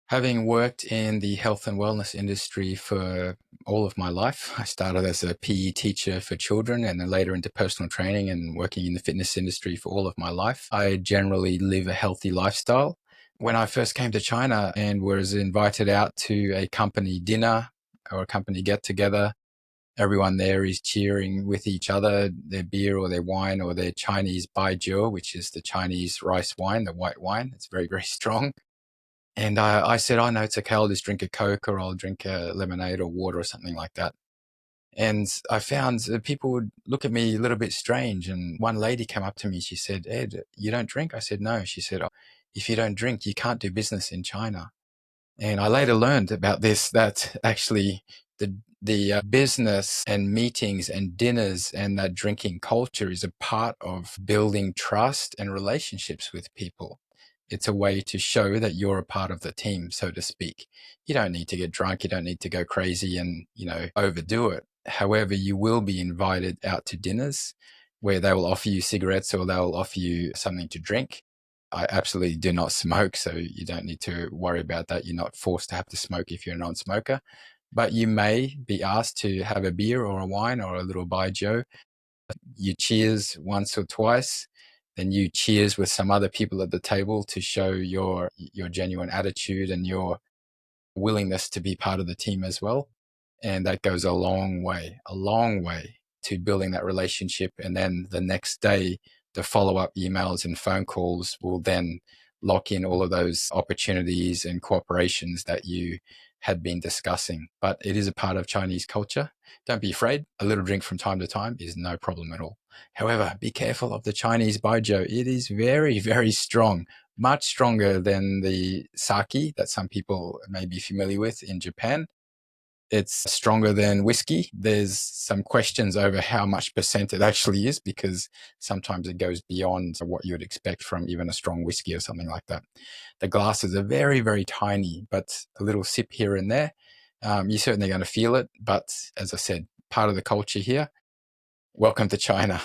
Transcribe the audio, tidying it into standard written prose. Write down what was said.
Having worked in the health and wellness industry for all of my life, I started as a PE teacher for children and then later into personal training and working in the fitness industry for all of my life. I generally live a healthy lifestyle. When I first came to China and was invited out to a company dinner or a company get together, everyone there is cheering with each other, their beer or their wine or their Chinese baijiu, which is the Chinese rice wine, the white wine. It's very, very strong. And I said, oh, no, it's okay. I'll just drink a Coke or I'll drink a lemonade or water or something like that. And I found that people would look at me a little bit strange. And one lady came up to me. She said, Ed, you don't drink? I said, no. She said, oh, if you don't drink, you can't do business in China. And I later learned about this, that actually the business and meetings and dinners and that drinking culture is a part of building trust and relationships with people. It's a way to show that you're a part of the team, so to speak. You don't need to get drunk. You don't need to go crazy and, overdo it. However, you will be invited out to dinners where they will offer you cigarettes or they'll offer you something to drink. I absolutely do not smoke, so you don't need to worry about that. You're not forced to have to smoke if you're a non-smoker, but you may be asked to have a beer or a wine or a little baijiu. You cheers once or twice, then you cheers with some other people at the table to show your genuine attitude and your willingness to be part of the team as well. And that goes a long way to building that relationship. And then the next day, the follow-up emails and phone calls will then lock in all of those opportunities and cooperations that you had been discussing. But it is a part of Chinese culture. Don't be afraid. A little drink from time to time is no problem at all. However, be careful of the Chinese baijiu. It is very, very strong, much stronger than the sake that some people may be familiar with in Japan. It's stronger than whiskey. There's some questions over how much percent it actually is because sometimes it goes beyond what you would expect from even a strong whiskey or something like that. The glasses are very, very tiny, but a little sip here and there, you're certainly going to feel it. But as I said, part of the culture here. Welcome to China.